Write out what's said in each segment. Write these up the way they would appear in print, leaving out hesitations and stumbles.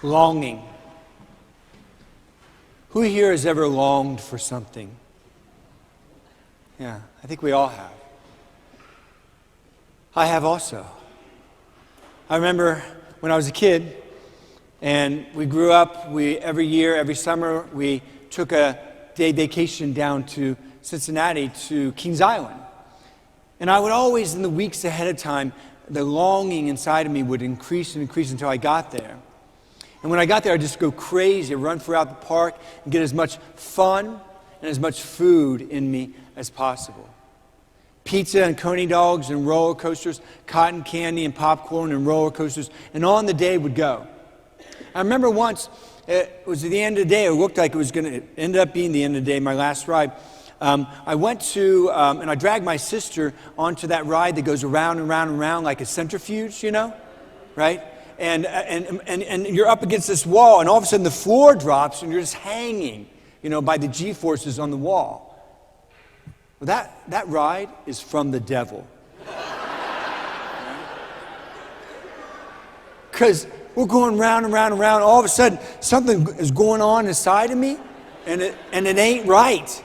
Longing. Who here has ever longed for something? Yeah, I think we all have. I have also. I remember when I was a kid, and we grew up, every year, every summer, we took a day vacation down to Cincinnati to Kings Island. And I would always, in the weeks ahead of time, the longing inside of me would increase and increase until I got there. And when I got there, I'd just go crazy, run throughout the park and get as much fun and as much food in me as possible. Pizza and coney dogs and roller coasters, cotton candy and popcorn and roller coasters, and on the day would go. I remember once, it was at the end of the day, it looked like it ended up being the end of the day, my last ride. I went to, and I dragged my sister onto that ride that goes around and around and around like a centrifuge, right? And you're up against this wall, and all of a sudden the floor drops, and you're just hanging, by the G-forces on the wall. Well, that ride is from the devil. Because we're going round and round and round. All of a sudden, something is going on inside of me, and it ain't right,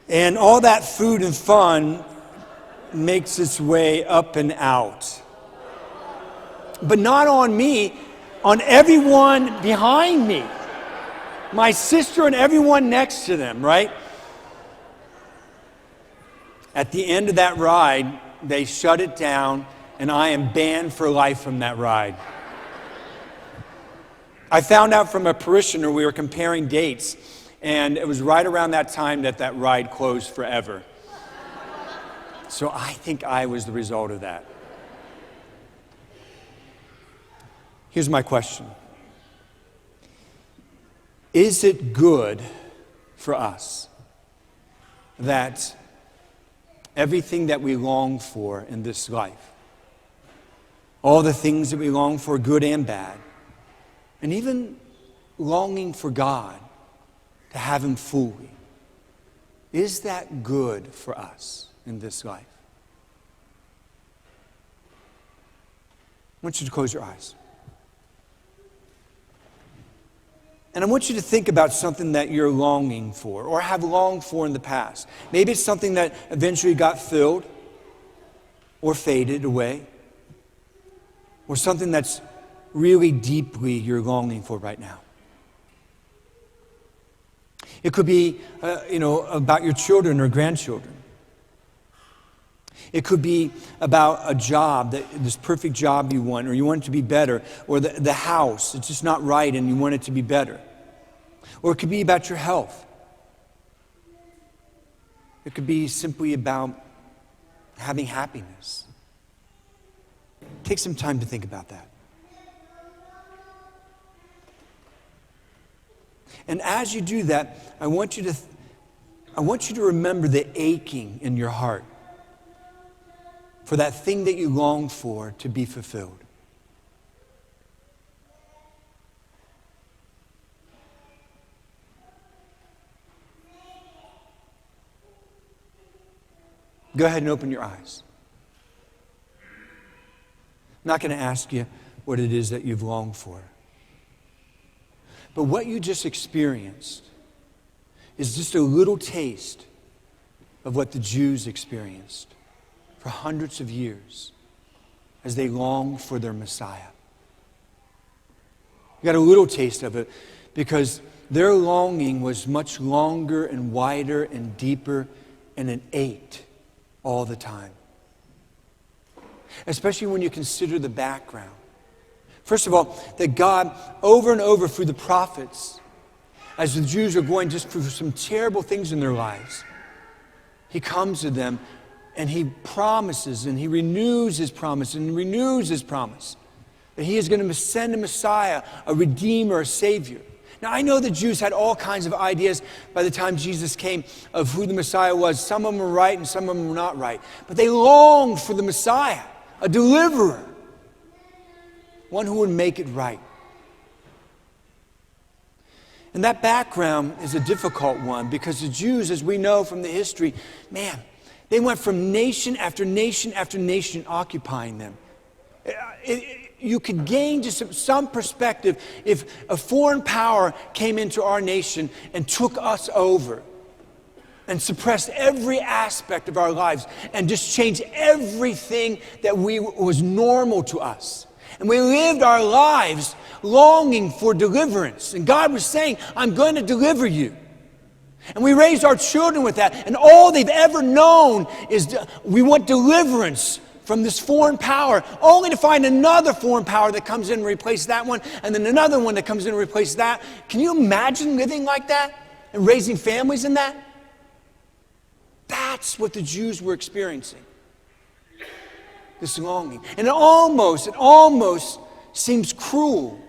And all that food and fun makes its way up and out. But not on me, on everyone behind me. My sister and everyone next to them, right? At the end of that ride, they shut it down, and I am banned for life from that ride. I found out from a parishioner, we were comparing dates, and it was right around that time that ride closed forever. So I think I was the result of that. Here's my question. Is it good for us that everything that we long for in this life, all the things that we long for, good and bad, and even longing for God to have Him fully, is that good for us in this life? I want you to close your eyes. And I want you to think about something that you're longing for or have longed for in the past. Maybe it's something that eventually got filled or faded away, or something that's really deeply you're longing for right now. It could be, about your children or grandchildren. It could be about a job, this perfect job you want, or you want it to be better, or the house, it's just not right and you want it to be better. Or it could be about your health. It could be simply about having happiness. Take some time to think about that. And as you do that, I want you to remember the aching in your heart for that thing that you long for to be fulfilled. Go ahead and open your eyes. I'm not going to ask you what it is that you've longed for. But what you just experienced is just a little taste of what the Jews experienced for hundreds of years as they longed for their Messiah. You got a little taste of it because their longing was much longer and wider and deeper, and it ached all the time. Especially when you consider the background. First of all, that God, over and over through the prophets, as the Jews are going just through some terrible things in their lives, He comes to them and He promises and He renews His promise and renews His promise that He is going to send a Messiah, a Redeemer, a Savior. Now, I know the Jews had all kinds of ideas by the time Jesus came of who the Messiah was. Some of them were right and some of them were not right. But they longed for the Messiah, a deliverer, one who would make it right. And that background is a difficult one because the Jews, as we know from the history, man, they went from nation after nation after nation occupying them. you could gain just some perspective if a foreign power came into our nation and took us over and suppressed every aspect of our lives and just changed everything that was normal to us. And we lived our lives longing for deliverance. And God was saying, I'm going to deliver you. And we raised our children with that. And all they've ever known is we want deliverance from this foreign power, only to find another foreign power that comes in and replaces that one, and then another one that comes in and replaces that. Can you imagine living like that and raising families in that? That's what the Jews were experiencing. This longing. And it almost seems cruel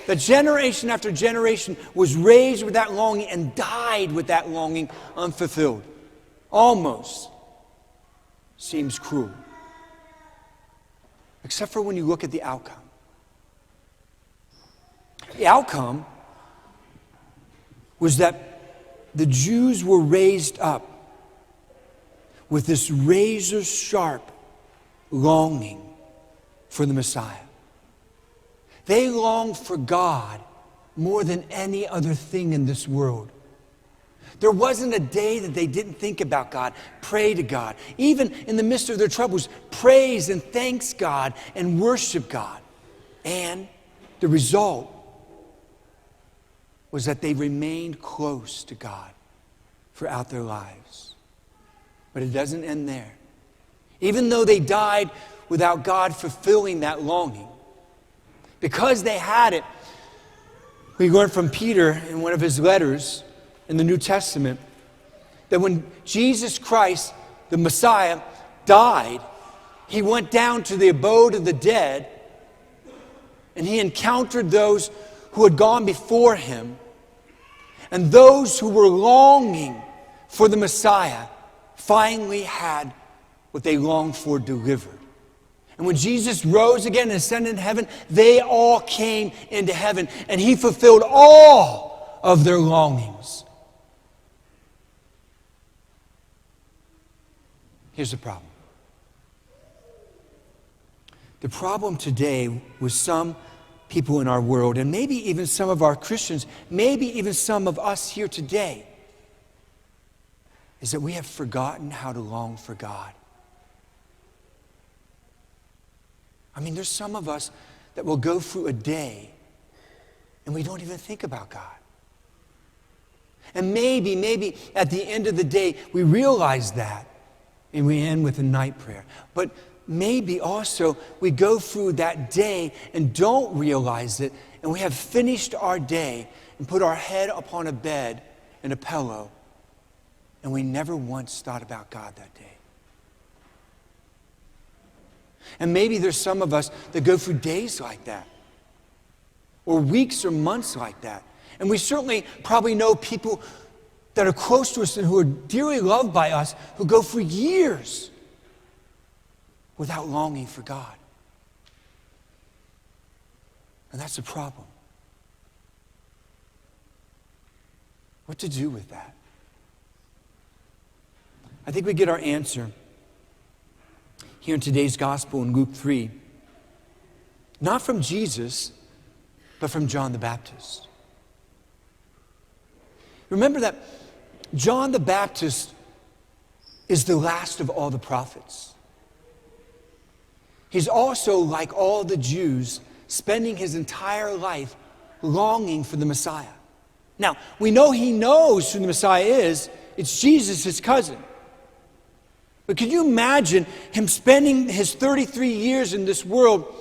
that generation after generation was raised with that longing and died with that longing unfulfilled. Almost seems cruel. Except for when you look at the outcome. The outcome was that the Jews were raised up with this razor-sharp longing for the Messiah. They longed for God more than any other thing in this world. There wasn't a day that they didn't think about God, pray to God. Even in the midst of their troubles, praise and thanks God and worship God. And the result was that they remained close to God throughout their lives. But it doesn't end there. Even though they died without God fulfilling that longing, because they had it, we learn from Peter in one of his letters in the New Testament that when Jesus Christ, the Messiah, died, he went down to the abode of the dead and he encountered those who had gone before him, and those who were longing for the Messiah finally had what they longed for delivered. And when Jesus rose again and ascended into heaven, they all came into heaven, and he fulfilled all of their longings. Here's the problem. The problem today with some people in our world, and maybe even some of our Christians, maybe even some of us here today, is that we have forgotten how to long for God. I mean, there's some of us that will go through a day and we don't even think about God. And maybe at the end of the day, we realize that and we end with a night prayer. But maybe also we go through that day and don't realize it, and we have finished our day and put our head upon a bed and a pillow, and we never once thought about God that day. And maybe there's some of us that go through days like that, or weeks or months like that. And we certainly probably know people that are close to us and who are dearly loved by us who go for years without longing for God. And that's a problem. What to do with that? I think we get our answer here in today's gospel in Luke 3, not from Jesus, but from John the Baptist. Remember that John the Baptist is the last of all the prophets. He's also, like all the Jews, spending his entire life longing for the Messiah. Now, we know he knows who the Messiah is. It's Jesus, his cousin. But could you imagine him spending his 33 years in this world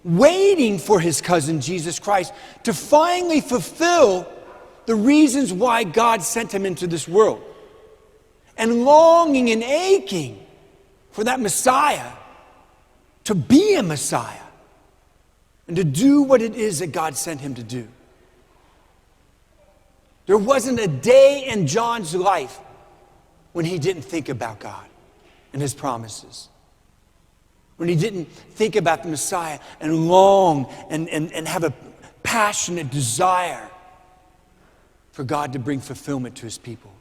waiting for his cousin, Jesus Christ, to finally fulfill the reasons why God sent him into this world, and longing and aching for that Messiah to be a Messiah and to do what it is that God sent him to do? There wasn't a day in John's life when he didn't think about God and his promises, when he didn't think about the Messiah and long and have a passionate desire for God to bring fulfillment to his people.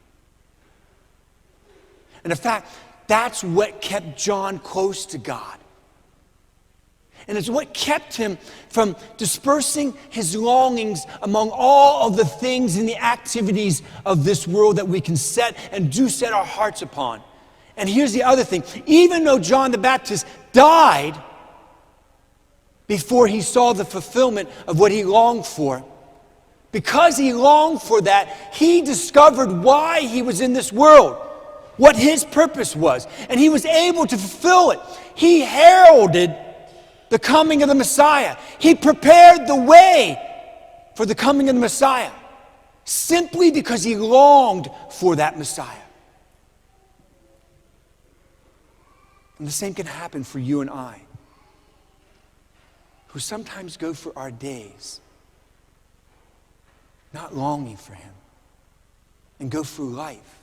And in fact, that's what kept John close to God. And it's what kept him from dispersing his longings among all of the things and the activities of this world that we can set and do set our hearts upon. And here's the other thing. Even though John the Baptist died before he saw the fulfillment of what he longed for, because he longed for that, he discovered why he was in this world, what his purpose was, and he was able to fulfill it. He heralded the coming of the Messiah. He prepared the way for the coming of the Messiah simply because he longed for that Messiah. And the same can happen for you and I, who sometimes go for our days not longing for him, and go through life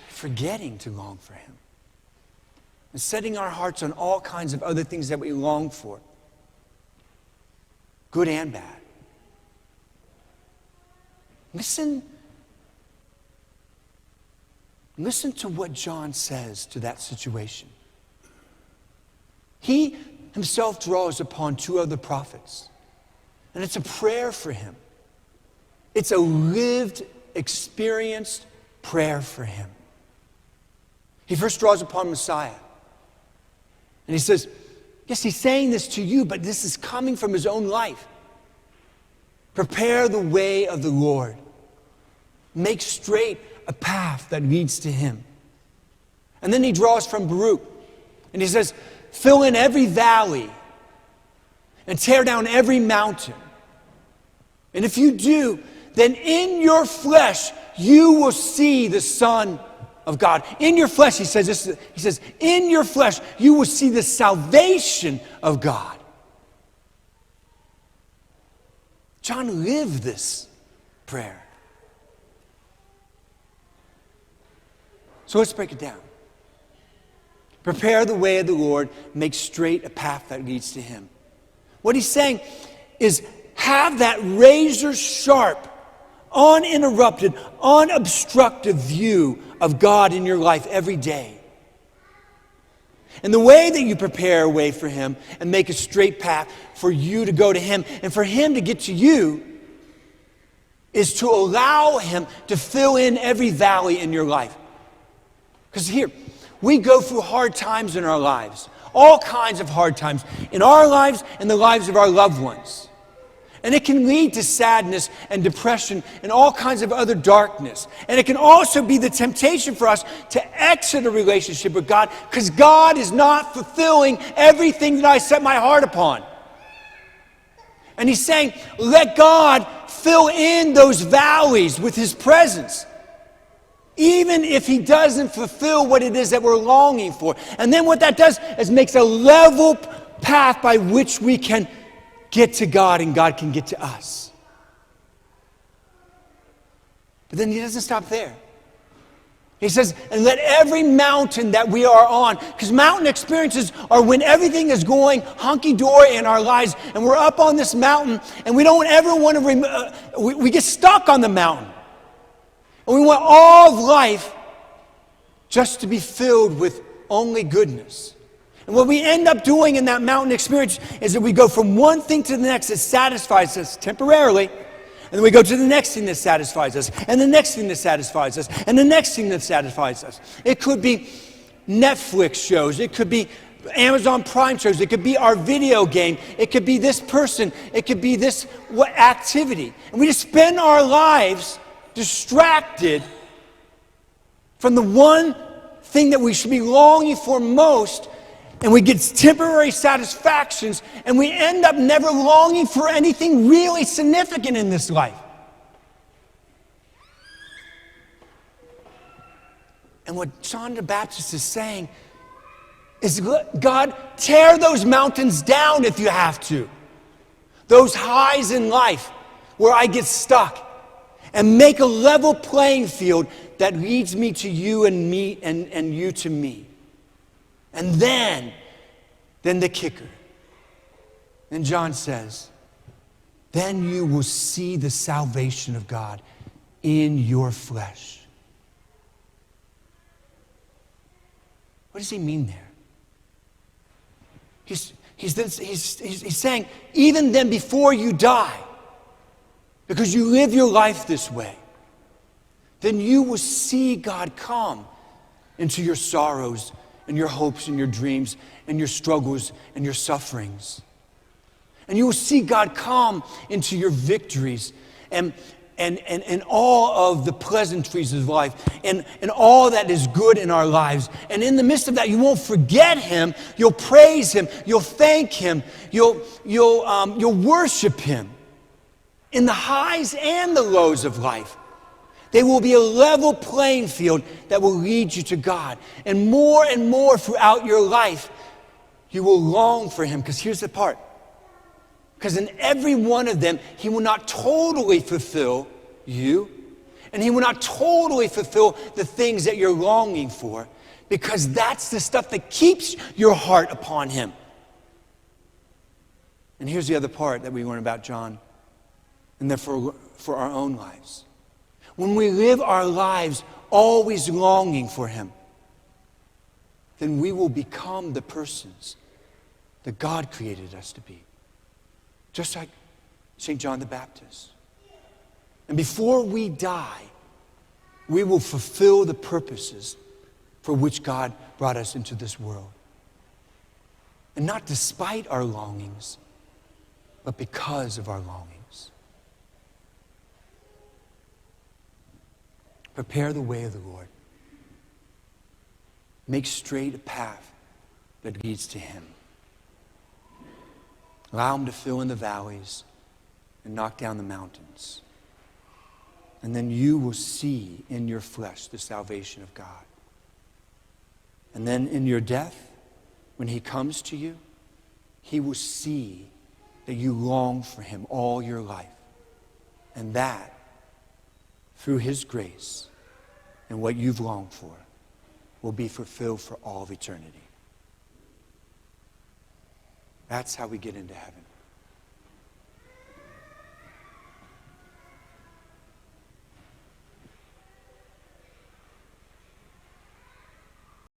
forgetting to long for him, and setting our hearts on all kinds of other things that we long for, good and bad. Listen to what John says to that situation. He himself draws upon two other prophets, and it's a prayer for him. It's a lived, experienced prayer for him. He first draws upon Messiah. And he says, yes, he's saying this to you, but this is coming from his own life. Prepare the way of the Lord. Make straight a path that leads to him. And then he draws from BARUCH. And he says, fill in every valley and tear down every mountain. And if you do, then in your flesh you will see the Son of God. In your flesh, he says, in your flesh you will see the salvation of God. John lived this prayer. So let's break it down. Prepare the way of the Lord, make straight a path that leads to him. What he's saying is have that razor sharp, uninterrupted, unobstructed view of God in your life every day. And the way that you prepare a way for him and make a straight path for you to go to him and for him to get to you is to allow him to fill in every valley in your life. Because here, we go through hard times in our lives, all kinds of hard times in our lives and the lives of our loved ones. And it can lead to sadness and depression and all kinds of other darkness. And it can also be the temptation for us to exit a relationship with God because God is not fulfilling everything that I set my heart upon. And he's saying, let God fill in those valleys with his presence, even if he doesn't fulfill what it is that we're longing for. And then what that does is makes a level path by which we can get to God and God can get to us. But then he doesn't stop there. He says, and let every mountain that we are on, because mountain experiences are when everything is going hunky-dory in our lives and we're up on this mountain and we don't ever want to, we get stuck on the mountain. And we want all of life just to be filled with only goodness. And what we end up doing in that mountain experience is that we go from one thing to the next that satisfies us temporarily, and then we go to the next thing that satisfies us, and the next thing that satisfies us, and the next thing that satisfies us. It could be Netflix shows, it could be Amazon Prime shows, it could be our video game, it could be this person, it could be this activity. And we just spend our lives distracted from the one thing that we should be longing for most, and we get temporary satisfactions, and we end up never longing for anything really significant in this life. And what John the Baptist is saying is, God, tear those mountains down if you have to. Those highs in life where I get stuck. And make a level playing field that leads me to you and me and you to me. And then the kicker. And John says, then you will see the salvation of God in your flesh. What does he mean there? He's He's saying, even then before you die, because you live your life this way, then you will see God come into your sorrows and your hopes and your dreams and your struggles and your sufferings. And you will see God come into your victories and all of the pleasantries of life and all that is good in our lives. And in the midst of that, you won't forget Him. You'll praise Him. You'll thank Him. You'll worship Him in the highs and the lows of life. They will be a level playing field that will lead you to God. And more throughout your life, you will long for Him. Because here's the part. Because in every one of them, He will not totally fulfill you. And He will not totally fulfill the things that you're longing for. Because that's the stuff that keeps your heart upon Him. And here's the other part that we learn about John. And therefore for our own lives. When we live our lives always longing for Him, then we will become the persons that God created us to be. Just like St. John the Baptist. And before we die, we will fulfill the purposes for which God brought us into this world. And not despite our longings, but because of our longings. Prepare the way of the Lord. Make straight a path that leads to Him. Allow Him to fill in the valleys and knock down the mountains. And then you will see in your flesh the salvation of God. And then in your death, when He comes to you, He will see that you long for Him all your life. And that, through His grace and what you've longed for, will be fulfilled for all of eternity. That's how we get into heaven.